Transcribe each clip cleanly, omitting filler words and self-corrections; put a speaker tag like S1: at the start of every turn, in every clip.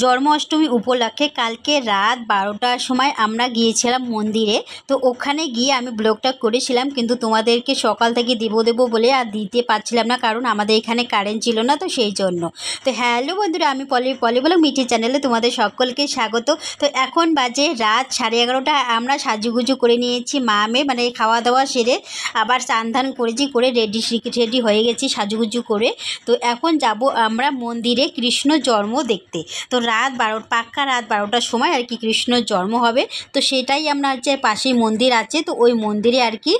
S1: জন্মাষ্টমী উপলক্ষে কালকে রাত 12টার সময় আমরা গিয়েছিলাম মন্দিরে। তো ওখানে গিয়ে আমি ব্লগটা করেছিলাম, কিন্তু তোমাদেরকে সকাল থেকে দেবো বলে আর দিতে পারছিলাম না, কারণ আমাদের এখানে কারেন্ট ছিল না, তো সেই জন্য। তো হ্যালো বন্ধুরা, আমি পলি ব্লগ মিঠি চ্যানেলে তোমাদের সকলকে স্বাগত। তো এখন বাজে রাত 11:30। আমরা সাজুগুজু করে নিয়েছি, মা মেয়ে মানে খাওয়া দাওয়া সেরে আবার চান ধান করেছি, করে রেডি হয়ে গেছি সাজুগুজু করে। তো এখন যাব আমরা মন্দিরে কৃষ্ণ জন্ম দেখতে। তো পাক্কা রাত 12টার সময় আর কি কৃষ্ণ জন্ম হবে। তো সেটাই আমরা হচ্ছে, পাশেই মন্দির আছে, তো ওই মন্দিরে আর কি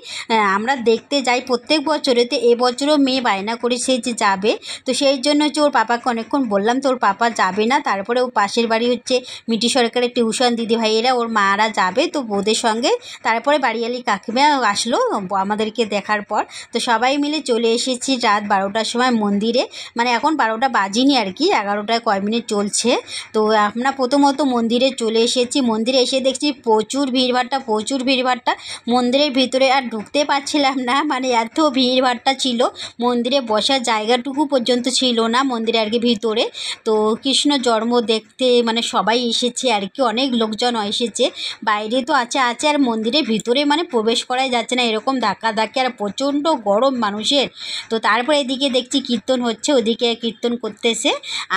S1: আমরা দেখতে যাই প্রত্যেক বছরে। তো এবছরও মেয়ে বায়না করেছে যে যাবে, তো সেই জন্য হচ্ছে ওর পাপাকে অনেকক্ষণ বললাম, তো ওর পাপা যাবে না। তারপরে ও পাশের বাড়ি হচ্ছে মিটি সরকারের টিউশন দিদিভাইয়েরা ওর মারা যাবে, তো ওদের সঙ্গে। তারপরে বাড়িয়ালি কাকিমা আসলো আমাদেরকে দেখার পর, তো সবাই মিলে চলে এসেছি রাত 12টার সময় মন্দিরে। মানে এখন 12টা বাজিনি আর কি, 11টায় কয় মিনিট চলছে। তো আমরা প্রথমত মন্দিরে চলে এসেছি। মন্দিরে এসে দেখছি প্রচুর ভিড়ভাট্টা মন্দিরের ভিতরে আর ঢুকতে পারছিলাম না, মানে এত ভিড়ভাট্টা ছিল। মন্দিরে বসার জায়গাটুকু পর্যন্ত ছিল না মন্দিরে আর কি ভিতরে। তো কৃষ্ণ জন্ম দেখতে মানে সবাই এসেছে আর কি, অনেক লোকজন এসেছে। বাইরে তো আছে আর মন্দিরের ভিতরে মানে প্রবেশ করাই যাচ্ছে না, এরকম ধাক্কি আর প্রচণ্ড গরম মানুষের। তো তারপরে এদিকে দেখছি কীর্তন হচ্ছে, ওদিকে কীর্তন করতেছে,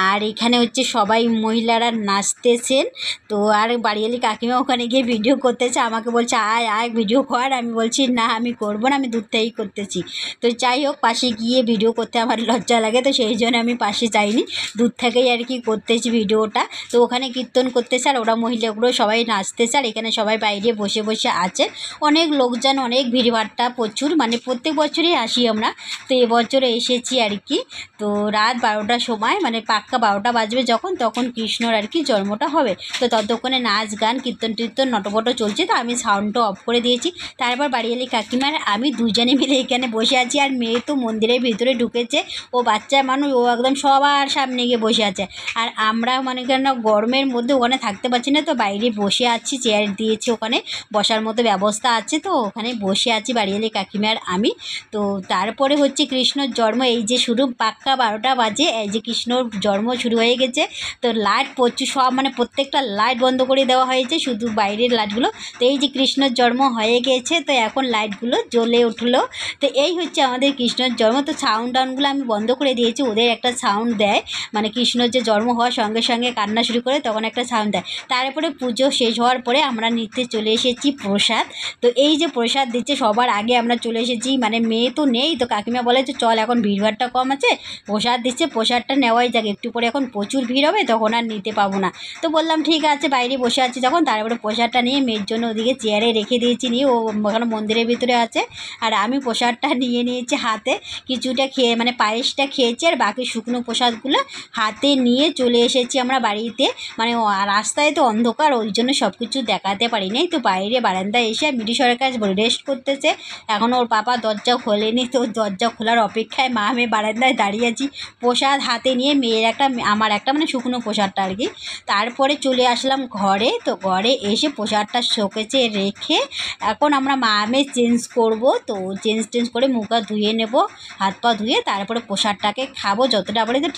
S1: আর এখানে হচ্ছে সবাই মহিলারা নাচতেছেন। তো আর বাড়িয়ালি কাকিমা ওখানে গিয়ে ভিডিও করতেছে, আমাকে বলছে আয় ভিডিও কর। আমি বলছি না, আমি করবো না, আমি দূর থেকেই করতেছি। তো যাই হোক, পাশে গিয়ে ভিডিও করতে আমার লজ্জা লাগে, তো সেই জন্য আমি পাশে যাইনি, দূর থেকেই আর কি করতেছি ভিডিওটা। তো ওখানে কীর্তন করতেছে আর ওরা মহিলাগুলো সবাই নাচতেছে, আর এখানে সবাই বাইরে বসে আছে। অনেক লোকজন, অনেক ভিড়ভাট্টা প্রচুর, মানে প্রত্যেক বছরই আসি আমরা, তো এবছরে এসেছি আর কি। তো রাত 12টার সময় মানে পাক্কা 12টা বাজবে যখন, তখন কৃষ্ণর আর কি জন্মটা হবে। তো ততক্ষণে নাচ গান কীর্তন নটপট চলছে, তো আমি সাউন্ডটা অফ করে দিয়েছি। তারপর বাড়িয়ালি কাকিমার আমি দুজনে মিলে এখানে বসে আছি, আর মেয়ে তো মন্দিরের ভিতরে ঢুকেছে, ও বাচ্চা মানুষ, ও একদম সবার সামনে গিয়ে বসে আছে। আর আমরা মানে কেন গরমের মধ্যে ওখানে থাকতে পারছি না, তো বাইরে বসে আছি, চেয়ার দিয়েছি ওখানে বসার মতো ব্যবস্থা আছে, তো ওখানে বসে আছি বাড়িয়ালি কাকিমার আমি। তো তারপরে হচ্ছে কৃষ্ণর জন্ম, এই যে শুরু পাক্কা 12টা বাজে, এই যে কৃষ্ণর জন্ম শুরু হয়ে গেছে। তো লাইট প্রচুর, সব মানে প্রত্যেকটা লাইট বন্ধ করে দেওয়া হয়েছে, শুধু বাইরের লাইটগুলো। তো এই যে কৃষ্ণর জন্ম হয়ে গেছে, তো এখন লাইটগুলো জ্বলে উঠলো। তো এই হচ্ছে আমাদের কৃষ্ণর জন্ম। তো টাউনগুলো আমি বন্ধ করে দিয়েছি, ওদের একটা সাউন্ড দেয়, মানে কৃষ্ণর যে জন্ম হওয়ার সঙ্গে সঙ্গে কান্না শুরু করে তখন একটা সাউন্ড দেয়। তারপরে পুজো শেষ হওয়ার পরে আমরা নিতে চলে এসেছি প্রসাদ। তো এই যে প্রসাদ দিচ্ছে, সবার আগে আমরা চলে এসেছি, মানে মেয়ে তো নেই, তো কাকিমা বলে যে চল, এখন ভিড়ভাট্টা কম আছে, প্রসাদ দিচ্ছে, প্রসাদটা নেওয়াই যাক, একটু পরে এখন প্রচুর ভিড় হবে, তখন আর নিতে পাবো না। তো বললাম ঠিক আছে, বাইরে বসে আছি যখন, তারপরে প্রসাদটা নিয়ে মেয়ের জন্য ওদিকে চেয়ারে রেখে দিয়েছি, নিয়ে ও ওখানে মন্দিরের ভিতরে আছে, আর আমি প্রসাদটা নিয়ে নিয়েছি হাতে। কিছুটা খেয়ে মানে পায়েসটা খেয়েছি, আর বাকি শুকনো প্রসাদগুলো হাতে নিয়ে চলে এসেছি আমরা বাড়িতে। মানে রাস্তায় তো অন্ধকার, ওই জন্য সব কিছু দেখাতে পারি নাই। তো বাইরে বারান্দায় এসে মিঠি সরকার রেস্ট করতেছে, এখন ওর পাপা দরজা খোলেনি, তো দরজা খোলার অপেক্ষায় মা মেয়ে বারান্দায় দাঁড়িয়ে আছি, প্রসাদ হাতে নিয়ে, মেয়ের একটা আমার একটা, মানে শুকনো প্রসাদটা আর কি। তারপরে চলে আসলাম ঘরে। তো ঘরে এসে প্রসাদটা শোকেসে রেখে এখন আমরা মা মেয়ে চেঞ্জ করব। তো চেঞ্জ করে মুখ হাত ধুয়ে নেব, হাত পা ধুয়ে তারপরে প্রসাদটাকে খাবো, যতটা পারি। তো